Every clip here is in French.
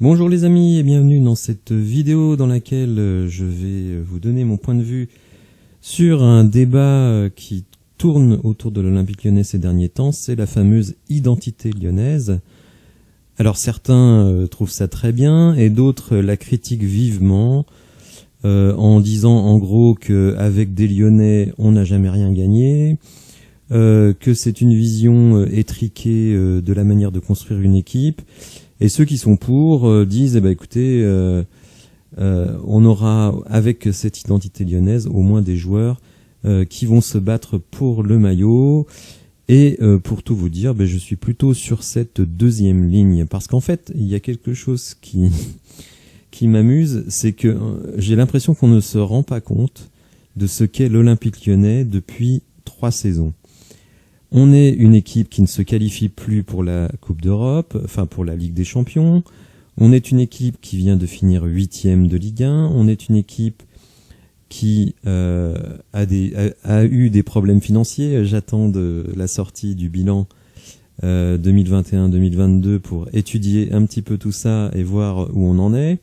Bonjour les amis et bienvenue dans cette vidéo dans laquelle je vais vous donner mon point de vue sur un débat qui tourne autour de l'Olympique Lyonnais ces derniers temps, c'est la fameuse identité lyonnaise. Alors certains trouvent ça très bien et d'autres la critiquent vivement en disant en gros qu'avec des Lyonnais on n'a jamais rien gagné, que c'est une vision étriquée de la manière de construire une équipe. Et ceux qui sont pour disent, écoutez, on aura avec cette identité lyonnaise au moins des joueurs qui vont se battre pour le maillot. Et pour tout vous dire, je suis plutôt sur cette deuxième ligne. Parce qu'en fait, il y a quelque chose qui m'amuse, c'est que j'ai l'impression qu'on ne se rend pas compte de ce qu'est l'Olympique Lyonnais depuis 3 saisons. On est une équipe qui ne se qualifie plus pour la Coupe d'Europe, enfin pour la Ligue des Champions. On est une équipe qui vient de finir 8e de Ligue 1. On est une équipe qui a eu des problèmes financiers. J'attends de la sortie du bilan 2021-2022 pour étudier un petit peu tout ça et voir où on en est.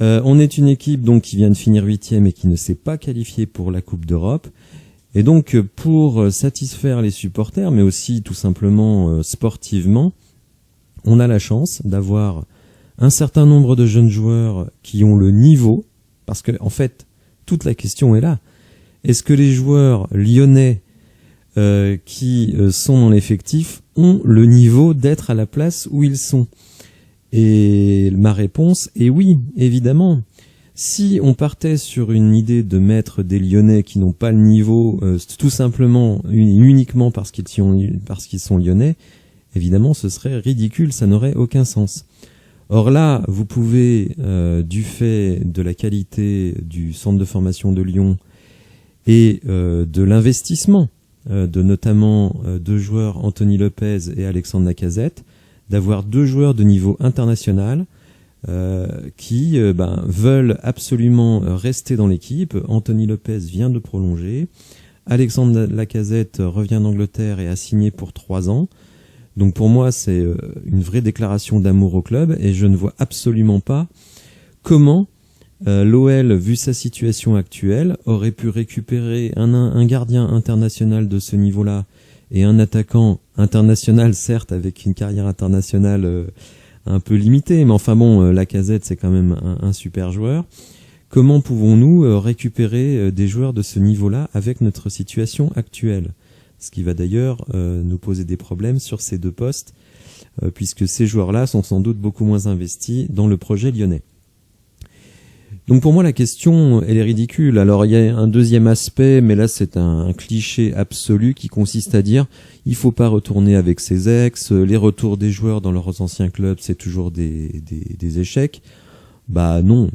On est une équipe donc qui vient de finir 8e et qui ne s'est pas qualifiée pour la Coupe d'Europe. Et donc, pour satisfaire les supporters, mais aussi tout simplement sportivement, on a la chance d'avoir un certain nombre de jeunes joueurs qui ont le niveau, parce que en fait, toute la question est là. Est-ce que les joueurs lyonnais qui sont dans l'effectif ont le niveau d'être à la place où ils sont? Et ma réponse est oui, évidemment. Si on partait sur une idée de mettre des Lyonnais qui n'ont pas le niveau, tout simplement, uniquement parce qu'ils sont lyonnais, évidemment ce serait ridicule, ça n'aurait aucun sens. Or là, vous pouvez, du fait de la qualité du centre de formation de Lyon et de l'investissement de notamment 2 joueurs, Anthony Lopez et Alexandre Lacazette, d'avoir 2 joueurs de niveau international, qui veulent absolument rester dans l'équipe. Anthony Lopez vient de prolonger. Alexandre Lacazette revient d'Angleterre et a signé pour 3 ans. Donc pour moi, c'est une vraie déclaration d'amour au club et je ne vois absolument pas comment l'OL, vu sa situation actuelle, aurait pu récupérer un gardien international de ce niveau-là et un attaquant international, certes avec une carrière internationale un peu limité, mais enfin bon, Lacazette c'est quand même un super joueur. Comment pouvons-nous récupérer des joueurs de ce niveau-là avec notre situation actuelle? Ce qui va d'ailleurs nous poser des problèmes sur ces 2 postes, puisque ces joueurs-là sont sans doute beaucoup moins investis dans le projet lyonnais. Donc pour moi la question elle est ridicule. Alors il y a un deuxième aspect, mais là c'est un cliché absolu qui consiste à dire il faut pas retourner avec ses ex, les retours des joueurs dans leurs anciens clubs c'est toujours des échecs. Bah non,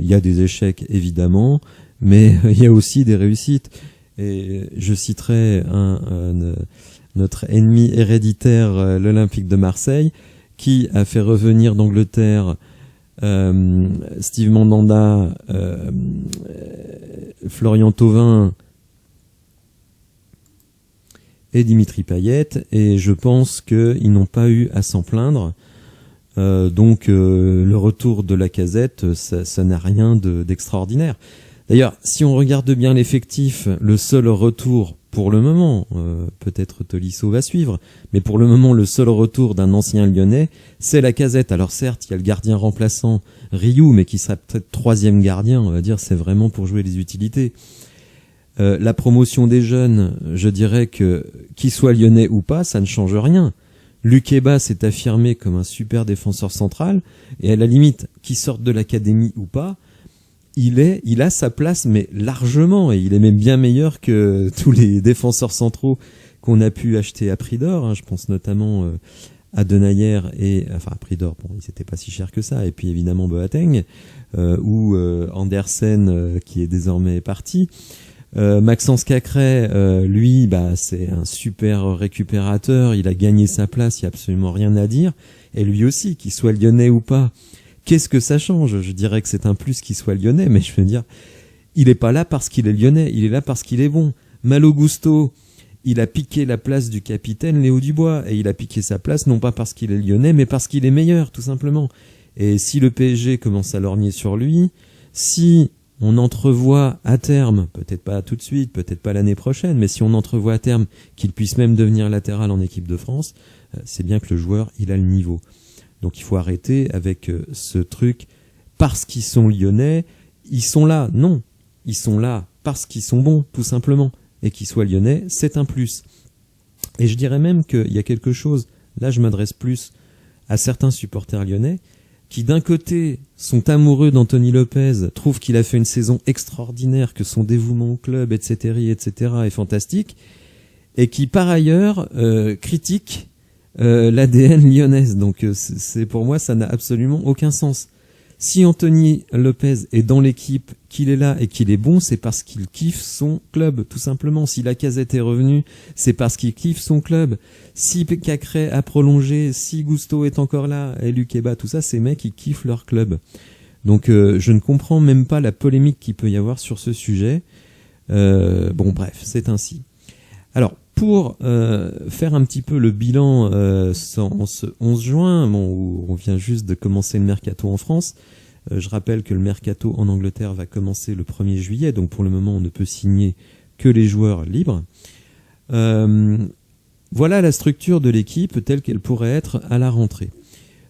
il y a des échecs évidemment, mais il y a aussi des réussites. Et je citerai notre ennemi héréditaire, l'Olympique de Marseille, qui a fait revenir d'Angleterre Steve Mandanda, Florian Thauvin et Dimitri Payet, et je pense qu'ils n'ont pas eu à s'en plaindre. Donc le retour de Lacazette, ça n'a rien d'extraordinaire. D'ailleurs, si on regarde bien l'effectif, le seul retour pour le moment, peut-être Tolisso va suivre, mais pour le moment, le seul retour d'un ancien Lyonnais, c'est Lacazette. Alors certes, il y a le gardien remplaçant Rioux, mais qui sera peut-être 3e gardien, on va dire, c'est vraiment pour jouer les utilités. La promotion des jeunes, je dirais que, qu'il soit lyonnais ou pas, ça ne change rien. Lukeba s'est affirmé comme un super défenseur central, et à la limite, qu'il sorte de l'académie ou pas, il a sa place, mais largement, et il est même bien meilleur que tous les défenseurs centraux qu'on a pu acheter à prix d'or. Je pense notamment à Denayer à prix d'or, bon, il n'était pas si cher que ça, et puis évidemment Boateng, ou Andersen, qui est désormais parti. Maxence Cacré, lui, c'est un super récupérateur, il a gagné sa place, il n'y a absolument rien à dire, et lui aussi, qu'il soit lyonnais ou pas, qu'est-ce que ça change? Je dirais que c'est un plus qu'il soit lyonnais, mais je veux dire, il est pas là parce qu'il est lyonnais, il est là parce qu'il est bon. Malo Gusto, il a piqué la place du capitaine Léo Dubois, et il a piqué sa place non pas parce qu'il est lyonnais, mais parce qu'il est meilleur, tout simplement. Et si le PSG commence à lorgner sur lui, si on entrevoit à terme, peut-être pas tout de suite, peut-être pas l'année prochaine, mais si on entrevoit à terme qu'il puisse même devenir latéral en équipe de France, c'est bien que le joueur, il a le niveau. Donc il faut arrêter avec ce truc, parce qu'ils sont lyonnais, ils sont là. Non, ils sont là parce qu'ils sont bons, tout simplement. Et qu'ils soient lyonnais, c'est un plus. Et je dirais même qu'il y a quelque chose, là je m'adresse plus à certains supporters lyonnais, qui d'un côté sont amoureux d'Anthony Lopez, trouvent qu'il a fait une saison extraordinaire, que son dévouement au club, etc., est fantastique, et qui par ailleurs critiquent l'ADN lyonnaise. Donc c'est pour moi, ça n'a absolument aucun sens. Si Anthony Lopez est dans l'équipe, qu'il est là et qu'il est bon, c'est parce qu'il kiffe son club, tout simplement. Si Lacazette est revenu, c'est parce qu'il kiffe son club. Si Cacré a prolongé, si Gusto est encore là, et Lukeba, tout ça, ces mecs, ils kiffent leur club. Donc je ne comprends même pas la polémique qu'il peut y avoir sur ce sujet. Bon bref, c'est ainsi. Alors, pour faire un petit peu le bilan en ce 11 juin, bon, où on vient juste de commencer le mercato en France, je rappelle que le mercato en Angleterre va commencer le 1er juillet, donc pour le moment on ne peut signer que les joueurs libres. Voilà la structure de l'équipe telle qu'elle pourrait être à la rentrée.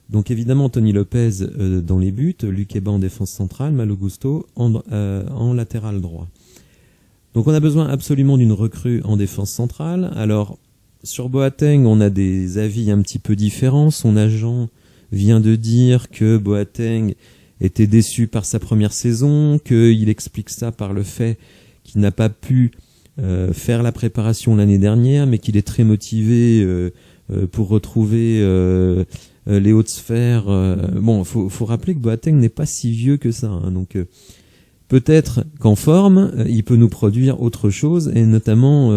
Donc évidemment Anthony Lopez dans les buts, Lukeba en défense centrale, Malo Gusto en latéral droit. Donc on a besoin absolument d'une recrue en défense centrale. Alors sur Boateng, on a des avis un petit peu différents. Son agent vient de dire que Boateng était déçu par sa première saison, qu'il explique ça par le fait qu'il n'a pas pu faire la préparation l'année dernière, mais qu'il est très motivé pour retrouver les hautes sphères. Bon, faut rappeler que Boateng n'est pas si vieux que ça, hein, donc peut-être qu'en forme, il peut nous produire autre chose et notamment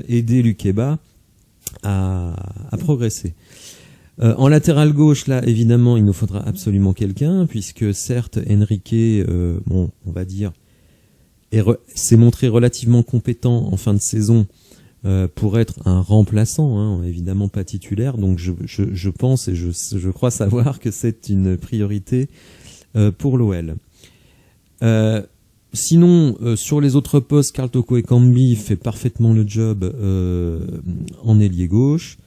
aider Lukeba à progresser. En latéral gauche, là, évidemment, il nous faudra absolument quelqu'un, puisque certes, Enrique, bon, on va dire, s'est montré relativement compétent en fin de saison pour être un remplaçant, hein, évidemment pas titulaire. Donc je pense et je crois savoir que c'est une priorité pour l'OL. Sinon, sur les autres postes, Karl Toko Ekambi fait parfaitement le job en ailier gauche.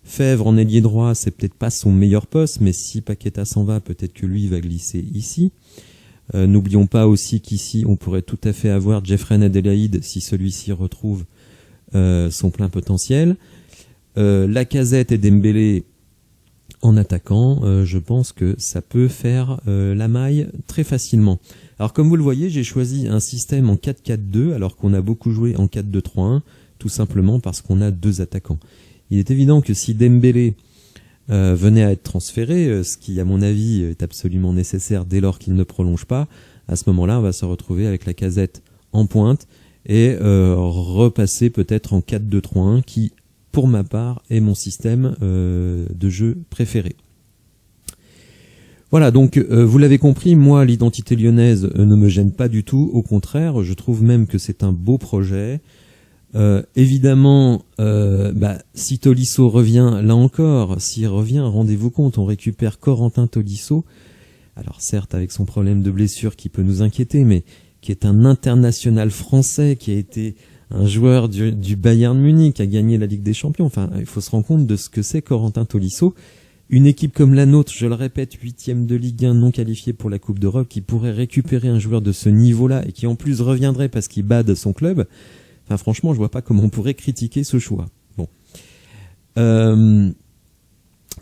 Fèvre en ailier droit, c'est peut-être pas son meilleur poste, mais si Paqueta s'en va, peut-être que lui va glisser ici. N'oublions pas aussi qu'ici, on pourrait tout à fait avoir Jeffrey Adelaide si celui-ci retrouve son plein potentiel. Lacazette et Dembélé en attaquant, je pense que ça peut faire la maille très facilement. Alors comme vous le voyez, j'ai choisi un système en 4-4-2 alors qu'on a beaucoup joué en 4-2-3-1, tout simplement parce qu'on a deux attaquants. Il est évident que si Dembélé venait à être transféré, ce qui à mon avis est absolument nécessaire dès lors qu'il ne prolonge pas, à ce moment-là on va se retrouver avec Lacazette en pointe et repasser peut-être en 4-2-3-1 qui, pour ma part, est mon système de jeu préféré. Voilà, donc vous l'avez compris, moi l'identité lyonnaise ne me gêne pas du tout, au contraire, je trouve même que c'est un beau projet. Évidemment, si Tolisso revient, là encore, s'il revient, rendez-vous compte, on récupère Corentin Tolisso, alors certes avec son problème de blessure qui peut nous inquiéter, mais qui est un international français, qui a été un joueur du Bayern Munich, qui a gagné la Ligue des Champions. Enfin, il faut se rendre compte de ce que c'est Corentin Tolisso. Une équipe comme la nôtre, je le répète, 8e de Ligue 1 non qualifiée pour la Coupe d'Europe, qui pourrait récupérer un joueur de ce niveau-là et qui en plus reviendrait parce qu'il bade son club. Enfin, franchement, je vois pas comment on pourrait critiquer ce choix. Bon.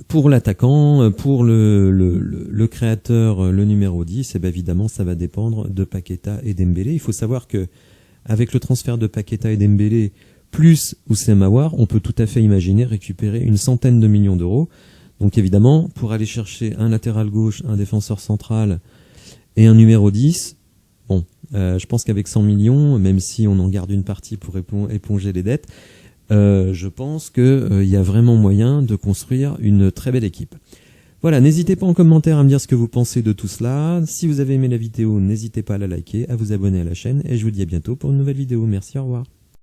Pour l'attaquant, pour le créateur, le numéro 10, évidemment, ça va dépendre de Paqueta et Dembélé. Il faut savoir que avec le transfert de Paqueta et Dembélé, plus Houssem Aouar, on peut tout à fait imaginer récupérer une centaine de millions d'euros. Donc évidemment, pour aller chercher un latéral gauche, un défenseur central et un numéro 10, bon, je pense qu'avec 100 millions, même si on en garde une partie pour éponger les dettes, je pense qu'il y a vraiment moyen de construire une très belle équipe. Voilà, n'hésitez pas en commentaire à me dire ce que vous pensez de tout cela. Si vous avez aimé la vidéo, n'hésitez pas à la liker, à vous abonner à la chaîne, et je vous dis à bientôt pour une nouvelle vidéo. Merci, au revoir.